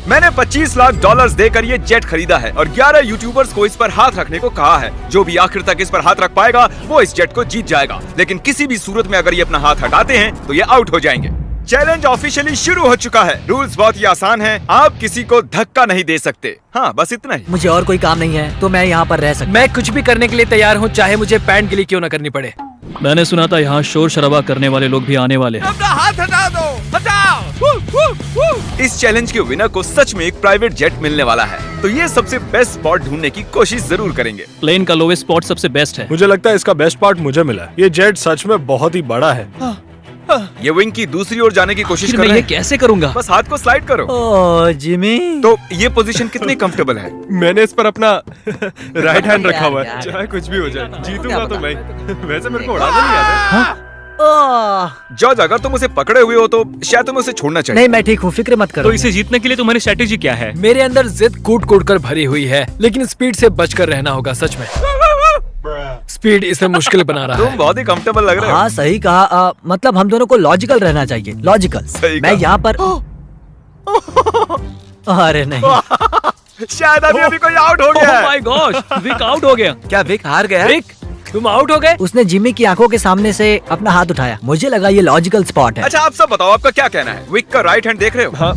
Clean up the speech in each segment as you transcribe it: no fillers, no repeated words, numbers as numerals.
मैंने 25 लाख डॉलर्स देकर ये जेट खरीदा है और 11 यूट्यूबर्स को इस पर हाथ रखने को कहा है। जो भी आखिर तक इस पर हाथ रख पाएगा वो इस जेट को जीत जाएगा, लेकिन किसी भी सूरत में अगर ये अपना हाथ हटाते हैं तो ये आउट हो जाएंगे। चैलेंज ऑफिशियली शुरू हो चुका है। रूल्स बहुत ही आसान हैं। आप किसी को धक्का नहीं दे सकते। हाँ, बस इतना ही। मुझे और कोई काम नहीं है तो मैं यहाँ पर रह सकता। मैं कुछ भी करने के लिए तैयार हूँ, चाहे मुझे पैंट गिली क्यों न करनी पड़े। मैंने सुना था यहाँ शोर शराबा करने वाले लोग भी आने वाले हैं। अपना हाथ हटा दो, हटाओ। इस चैलेंज के विनर को सच में एक प्राइवेट जेट मिलने वाला है, तो ये सबसे बेस्ट स्पॉट ढूंढने की कोशिश जरूर करेंगे। प्लेन का लोवेस्ट स्पॉट सबसे बेस्ट है। मुझे लगता है इसका बेस्ट पार्ट मुझे मिला है। ये जेट सच में बहुत ही बड़ा है। ये विंग की दूसरी ओर जाने की कोशिश कर मैं रहे ये हैं। कैसे करूँगा? बस हाथ को स्लाइड करो। ओह जिमी, तो ये पोजीशन कितनी कंफर्टेबल है? मैंने इस पर अपना राइट हैंड रखा हुआ है। यार। चाहे कुछ भी हो जाए, जीतूंगा तो मैं। वैसे मेरे को उड़ाना नहीं आता। ओह जॉर्ज, अगर तुम उसे पकड़े हुए हो तो शायद तुम्हें उसे छोड़ना चाहिए। नहीं, मैं ठीक हूँ, फिक्र मत करो। तो इसे जीतने के लिए तुम्हारी स्ट्रेटेजी क्या है? मेरे अंदर जिद कूट कूट कर भरी हुई है, लेकिन स्पीड से बचकर रहना होगा। सच में स्पीड इसे मुश्किल बना रहा तुम है। बहुत ही कंफर्टेबल लग रहे हो। हाँ सही कहा। मतलब हम दोनों को लॉजिकल रहना चाहिए। लॉजिकल। सही मैं कहा। यहाँ पर अरे नहीं, शायद अभी कोई आउट हो गया ओह है। माय गॉश, विक आउट हो गया। क्या विक हार गया? विक, तुम आउट हो गए। उसने जिमी की आंखों के सामने से अपना हाथ उठाया। मुझे लगा ये लॉजिकल स्पॉट है। अच्छा, आप सब बताओ, आपका क्या कहना है? विक का राइट हैंड देख रहे हो? हाँ,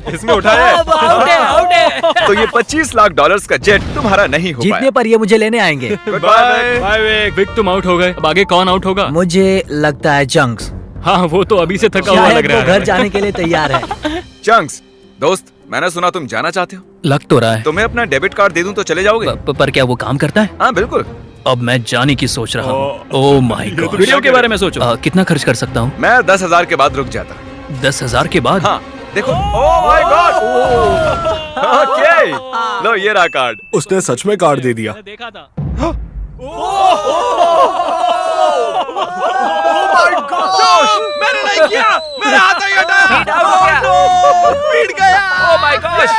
इसने उठाया है। आउट है, आउट है। तो ये 25 लाख डॉलर्स का जेट तुम्हारा नहीं हो जीतने पाया। पर ये मुझे लेने आएंगे। बाय। बाय विक। विक तुम आउट हो गए। अब आगे कौन आउट होगा? मुझे लगता है चंक्स। हाँ, वो तो अभी से थका हुआ शायद लग वो रहा घर है। जाने के लिए तैयार है। चंक्स, दोस्त, मैंने सुना तुम जाना चाहते हो। लग तो रहा है। तुम्हें अपना डेबिट कार्ड दे दूं तो चले जाओगे? पर क्या वो काम करता है? हाँ बिल्कुल। अब मैं जाने की सोच रहा हूँ। Oh my God. वीडियो के बारे में सोचो। कितना खर्च कर सकता हूँ? मैं 10,000 के बाद रुक जाता। 10,000 के बाद? हाँ देखो। Oh my God. ओके, लो ये रहा कार्ड। उसने सच में कार्ड दे दिया। देखा था। मैंने नहीं किया, मेरा हाथ नहीं हटा। पीट गया। ओह माय गॉश।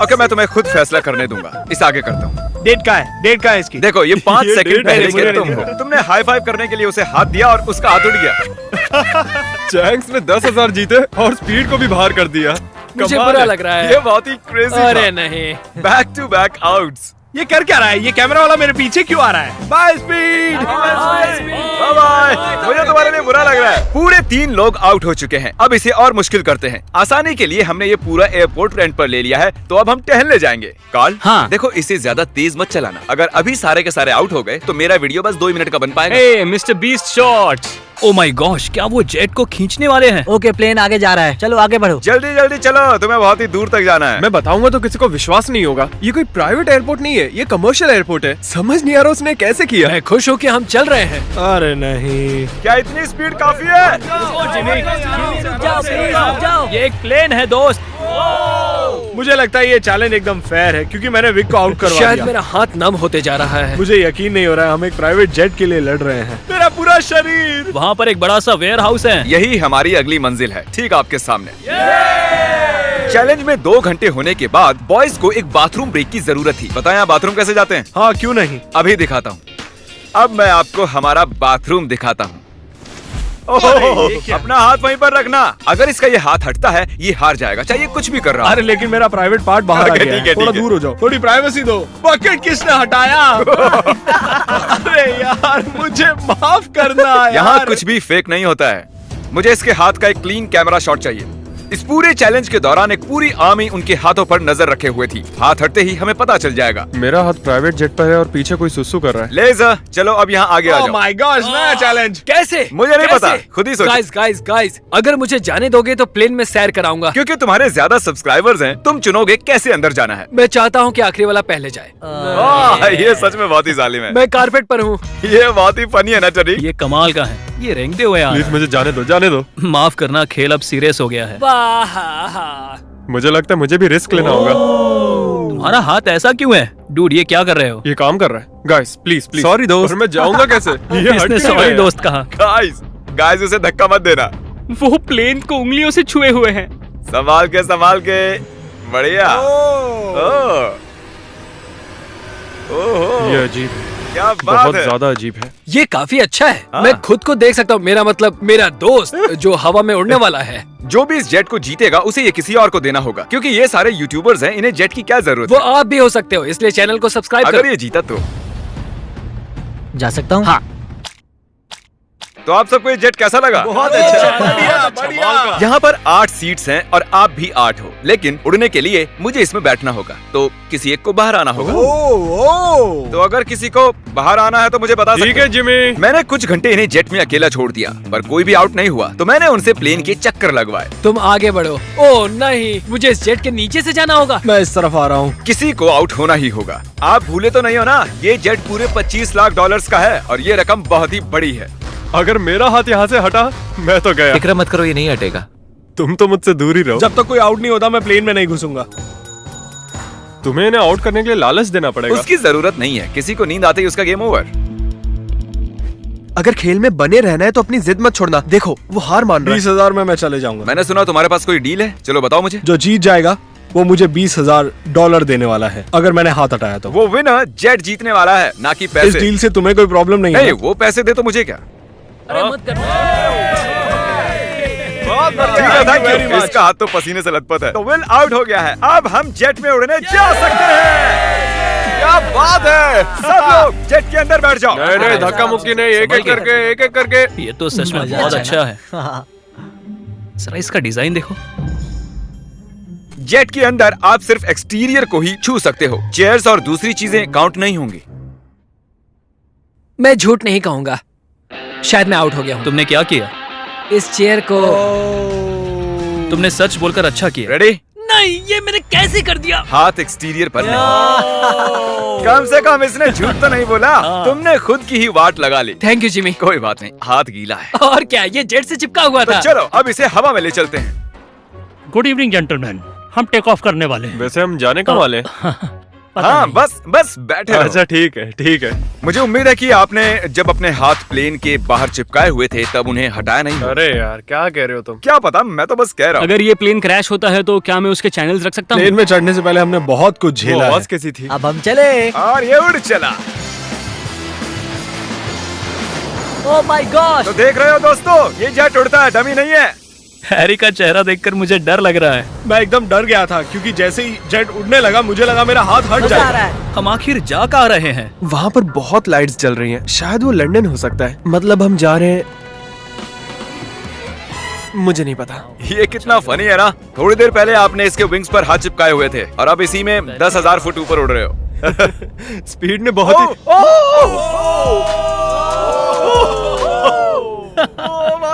ओके, मैं तुम्हें खुद फैसला करने दूंगा। इस आगे करता हूँ। डेट का है? डेट का है इसकी? देखो, ये 5 ये सेकंड डेट पहले है, के मुझे तुम नहीं हो। दिया। तुमने हाई फाइव करने के लिए उसे हाथ दिया और उसका हाथ उड़ गया। चैंक्स ने 10,000 जीते और स्पीड को भी बाहर कर दिया। मुझे कमाल बुरा है। लग रहा है। ये बहुत ही क्रेजी अरे था। नहीं। Back to back outs. ये कर क्या रहा है? ये कैमरा वाला मेरे पीछे क्यों आ रहा है? By speed. Bye bye. मुझे तुम्हारे लिए बुरा लग रहा है। पूरे 3 लोग आउट हो चुके हैं। अब इसे और मुश्किल करते हैं। आसानी के लिए हमने ये पूरा एयरपोर्ट रेंट पर ले लिया है, तो अब हम टहलने जाएंगे। कार्ल, हाँ। देखो, इसे ज्यादा तेज मत चलाना। अगर अभी सारे के सारे आउट हो गए तो मेरा वीडियो बस 2 मिनट का बन पाएगा। Hey MrBeast shorts. Oh my gosh, क्या वो जेट को खींचने वाले हैं? ओके, प्लेन आगे जा रहा है। चलो आगे बढ़ो। जल्दी जल्दी चलो, तुम्हें बहुत ही दूर तक जाना है। मैं बताऊंगा तो किसी को विश्वास नहीं होगा। ये कोई प्राइवेट एयरपोर्ट नहीं है, ये कमर्शियल एयरपोर्ट है। समझ नहीं आ रहा उसने कैसे किया। मैं खुश हूँ कि हम चल रहे हैं। अरे नहीं। क्या इतनी स्पीड काफी है? ये एक प्लेन है दोस्त। मुझे लगता है ये चैलेंज एकदम फेयर है क्योंकि मैंने विक को आउट करवा शायद दिया। मेरा हाथ नम होते जा रहा है। मुझे यकीन नहीं हो रहा है हम एक प्राइवेट जेट के लिए लड़ रहे हैं। मेरा पूरा शरीर। वहाँ पर एक बड़ा सा वेयर हाउस है। यही हमारी अगली मंजिल है, ठीक आपके सामने। चैलेंज में 2 घंटे होने के बाद बॉयज को एक बाथरूम ब्रेक की जरूरत थी। बताएं आप बाथरूम कैसे जाते हैं? हाँ, क्यों नहीं। अभी दिखाता हूँ। अब मैं आपको हमारा बाथरूम दिखाता हूँ। अपना हाथ वहीं पर रखना। अगर इसका ये हाथ हटता है ये हार जाएगा, चाहे कुछ भी कर रहा अरे लेकिन मेरा प्राइवेट पार्ट बाहर आ ओके, गया ठीक है, है। थोड़ा ठीक है। दूर हो जाओ, थोड़ी प्राइवेसी दो। बकेट किसने हटाया? अरे यार, मुझे माफ करना यार। यहाँ कुछ भी फेक नहीं होता है। मुझे इसके हाथ का एक क्लीन कैमरा शॉट चाहिए। इस पूरे चैलेंज के दौरान एक पूरी आर्मी उनके हाथों पर नजर रखे हुए थी। हाथ हटते ही हमें पता चल जाएगा। मेरा हाथ प्राइवेट जेट पर है और पीछे कोई सुसु कर रहा है। लेज़र, चलो अब यहाँ आगे आ ओह जाओ। माय गॉड, नया चैलेंज। कैसे? मुझे नहीं कैसे? पता, खुद ही सोचो। गाइस, अगर मुझे जाने दोगे तो प्लेन में सैर कराऊंगा। क्योंकि तुम्हारे ज्यादा सब्सक्राइबर्स हैं, तुम चुनोगे कैसे अंदर जाना है। मैं चाहता हूँ कि आखिरी वाला पहले जाए। ये सच में बहुत ही जालिम है। मैं कारपेट पर हूँ। ये बहुत ही फनी है ना टरी? ये कमाल का है। ये रेंगते हुए आ प्लीज रहा है। मुझे जाने दो, जाने दो। माफ करना, खेल अब सीरियस हो गया है। मुझे लगता है मुझे भी रिस्क लेना होगा। तुम्हारा हाथ ऐसा क्यों है? डूड, ये क्या कर रहे हो? ये काम कर रहा है। Guys please please. Sorry, दोस्त। और मैं जाऊंगा कैसे? ये हट इसने क्यों सॉरी गया? दोस्त कहा। गाइस उसे धक्का मत देना। वो प्लेन को उंगलियों से छुए हुए हैं। संभाल के। बढ़िया। ओह। ये अजीब है। क्या बात बहुत है। ज्यादा अजीब है। ये काफी अच्छा है। हाँ। मैं खुद को देख सकता हूँ। मेरा मतलब मेरा दोस्त जो हवा में उड़ने वाला है, जो भी इस जेट को जीतेगा उसे ये किसी और को देना होगा, क्योंकि ये सारे यूट्यूबर्स हैं, इन्हें जेट की क्या जरूरत वो है। आप भी हो सकते हो, इसलिए चैनल को सब्सक्राइब अगर करो। ये जीता तो जा सकता हूँ? हाँ। तो आप सबको ये जेट कैसा लगा? बहुत अच्छा, बढ़िया बढ़िया। यहाँ पर 8 सीट्स हैं और आप भी 8 हो, लेकिन उड़ने के लिए मुझे इसमें बैठना होगा, तो किसी एक को बाहर आना होगा। तो अगर किसी को बाहर आना है तो मुझे बता ठीक सकते है हो। जिमी। मैंने कुछ घंटे इन्हें जेट में अकेला छोड़ दिया, पर कोई भी आउट नहीं हुआ, तो मैंने उनसे प्लेन के चक्कर लगवाए। तुम आगे बढ़ो। ओह नहीं, मुझे इस जेट के नीचे से जाना होगा। मैं इस तरफ आ रहा हूँ। किसी को आउट होना ही होगा। आप भूले तो नहीं हो ना, ये जेट पूरे 25 लाख डॉलर्स का है और ये रकम बहुत ही बड़ी है। अगर मेरा हाथ यहाँ से हटा मैं तो गया। फिक्र मत करो, ये नहीं हटेगा। तुम तो मुझसे दूर ही रहो। जब तक कोई आउट नहीं होता मैं प्लेन में नहीं घुसूंगा। तुम्हें इन्हें आउट करने के लिए लालच देना पड़ेगा। उसकी जरूरत नहीं है, किसी को नींद आते ही उसका गेम ओवर। अगर खेल में बने रहना है तो अपनी जिद मत छोड़ना। देखो वो हार मान रहा है। 20,000 में मैं चले जाऊंगा। मैंने सुना तुम्हारे पास कोई डील है, चलो बताओ मुझे। जो जीत जाएगा वो मुझे $20,000 देने वाला है, अगर मैंने हाथ हटाया तो। वो विनर जेट जीतने वाला है, ना कि इस पैसे। डील से तुम्हें कोई प्रॉब्लम नहीं नहीं, है? वो पैसे दे तो मुझे क्या। अरे मत करो। बहुत ठीक है, thank you। इसका हाथ तो पसीने से लथपथ है। तो विल आउट हो गया है, अब हम जेट में उड़ने जा सकते हैं। क्या बात है, सब लोग जेट के अंदर बैठ जाओ। नहीं धक्का मुक्की नहीं, एक एक करके। ये तो सच में मजा बहुत आया अच्छा है। हाँ। जरा इसका डिजाइन देखो। जेट के अंदर आप सिर्फ एक्सटीरियर को ही छू सकते हो, चेयर्स और दूसरी चीजें काउंट नहीं होंगी। मैं झूठ नहीं कहूंगा, शायद मैं आउट हो गया हूँ। तुमने क्या किया? इस चेयर को तुमने सच बोलकर अच्छा किया। रेडी? नहीं, ये मैंने कैसे कर दिया? हाथ एक्सटीरियर पर नहीं। कम से कम इसने झूठ तो नहीं बोला। तुमने खुद की ही वाट लगा ली। Thank you Jimmy. कोई बात नहीं, हाथ गीला है। और क्या, ये जेट से चिपका हुआ तो था। चलो अब इसे हवा में ले चलते हैं। गुड इवनिंग जेंटलमैन, हम टेक ऑफ करने वाले हैं। वैसे हम जाने कब वाले? पता हाँ, नहीं। बस बैठे रहो। अच्छा ठीक है। मुझे उम्मीद है कि आपने जब अपने हाथ प्लेन के बाहर चिपकाए हुए थे तब उन्हें हटाया नहीं। अरे यार क्या कह रहे हो तुम? क्या पता, मैं तो बस कह रहा हूँ। अगर ये प्लेन क्रैश होता है तो क्या मैं उसके चैनल्स रख सकता हूँ? प्लेन में चढ़ने से पहले हमने बहुत कुछ झेला। आवाज कैसी थी? अब हम चले। और ये उड़ चला। Oh my God. तो देख रहे हो दोस्तों, ये जेट उड़ता है, डमी नहीं है। हैरी का चेहरा देखकर मुझे डर लग रहा है। मैं एकदम डर गया था क्योंकि जैसे ही जेट उड़ने लगा मुझे लगा मेरा हाथ हट मजा आ रहा जाएगा। है। हम आखिर जा कहाँ रहे हैं? वहाँ पर बहुत लाइट्स जल रही हैं। शायद वो लंदन हो सकता है। मतलब हम जा रहे हैं, मुझे नहीं पता। ये कितना फनी है ना। थोड़ी देर पहले आपने इसके विंग्स पर हाथ चिपकाए हुए थे और अब इसी में 10,000 फुट ऊपर उड़ रहे हो। स्पीड ने बहुत ही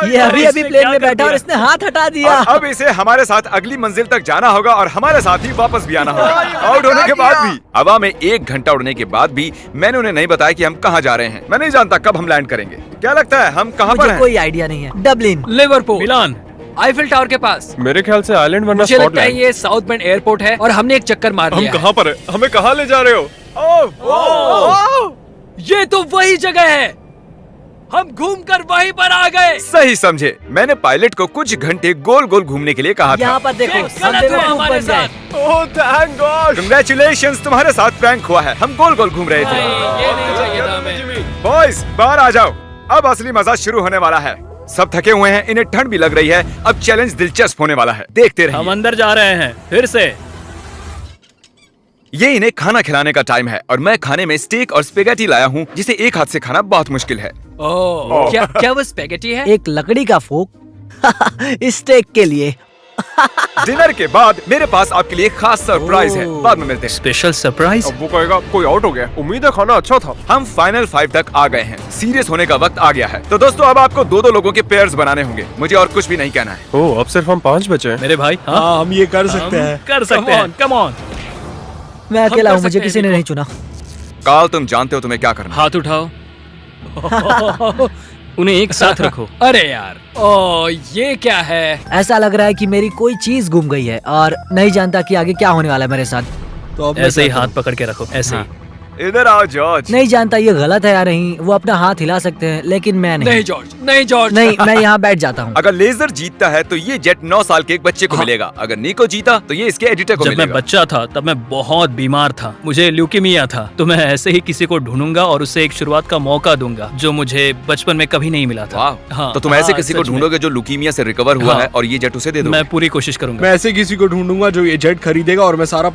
ये अभी प्लेन में बैठा और इसने हाथ हटा दिया। और अब इसे हमारे साथ अगली मंजिल तक जाना होगा और हमारे साथ ही वापस भी आना होगा। आउट होने के बाद भी, हवा में 1 घंटा उड़ने के बाद भी मैंने उन्हें नहीं बताया कि हम कहाँ जा रहे हैं। मैं नहीं जानता कब हम लैंड करेंगे। क्या लगता है हम कहाँ पर मुझे हैं? कोई आइडिया नहीं है। डबलिन। लिवरपूल, मिलान। आईफिल टावर के पास। मेरे ख्याल से आइलैंड वरना मुझे लगता है स्कॉटलैंड। ये साउथ बेंड एयरपोर्ट है और हमने एक चक्कर मार हम लिया है। कहाँ पर है? हमें कहाँ ले जा रहे हो? ये तो वही जगह है, हम घूमकर वहीं पर आ गए। सही समझे। मैंने पायलट को कुछ घंटे गोल गोल घूमने के लिए कहा था। यहाँ पर देखो, ये सब गलत हुआ बेवकूफ हमारे बन गए। साथ। Oh thank God. Congratulations, तुम्हारे साथ प्रैंक हुआ है। हम गोल गोल घूम रहे थे। नहीं, ये नहीं चाहिए था हमें। बॉयज बाहर आ जाओ, अब असली मजा शुरू होने वाला है। सब थके हुए हैं, इन्हें ठंड भी लग रही है। अब चैलेंज दिलचस्प होने वाला है, देखते हम रहिए। अंदर जा रहे हैं फिर से। ये इन्हें खाना खिलाने का टाइम है और मैं खाने में स्टेक और स्पेगेटी लाया हूँ, जिसे एक हाथ से खाना बहुत मुश्किल है। ओह, क्या वो स्पेगेटी है? एक लकड़ी का फोक स्टेक के लिए। डिनर के बाद मेरे पास आपके लिए खास सरप्राइज है, बाद में मिलते हैं। Special surprise. अब वो कहेगा कोई आउट हो गया। उम्मीद है खाना अच्छा था। हम फाइनल 5 तक आ गए हैं, सीरियस होने का वक्त आ गया है। तो दोस्तों अब आपको 2-2 लोगों के पेयर्स बनाने होंगे। मुझे और कुछ भी नहीं कहना है। ओह अब सिर्फ हम 5 बचे हैं। मेरे भाई, हाँ, हाँ हम ये कर सकते हैं। कर सकते हैं। Come on. मैं अकेला कर हूँ, मुझे सकते हैं किसी ने देखो। नहीं चुना। काल, तुम जानते हो तुम्हें क्या करना है। हाथ उठाओ। उन्हें एक साथ रखो। अरे यार, ओह ये क्या है? ऐसा लग रहा है कि मेरी कोई चीज गुम गई है और नहीं जानता कि आगे क्या होने वाला है मेरे साथ। तो अब मैं ऐसे ही क्या हाथ करूं? पकड़ के रखो, ऐसे ही। इधर आओ जॉर्ज। नहीं जानता ये गलत है या नहीं, वो अपना हाथ हिला सकते हैं लेकिन मैं नहीं। नहीं जॉर्ज, नहीं जॉर्ज। नहीं, मैं यहाँ बैठ जाता हूँ। अगर लेजर जीतता है तो ये जेट 9 साल के एक बच्चे को मिलेगा। अगर निको जीता तो ये इसके एडिटर को जब मैं मिलेगा। बच्चा था तब मैं बहुत बीमार था, मुझे ल्यूकेमिया था। तो मैं ऐसे ही किसी को ढूंढूंगा और उसे एक शुरुआत का मौका दूंगा जो मुझे बचपन में कभी नहीं मिला था। वाह। हाँ, तो तुम ऐसे हाँ, किसी को सच में। ढूंढोगे जो लुकीमिया से रिकवर हुआ हाँ। है और ये जेट उसे दे दो। मैं पूरी कोशिश करूंगा। मैं ऐसे किसी को ढूंढूंगा जो ये जेट खरीदेगा और मैं सारा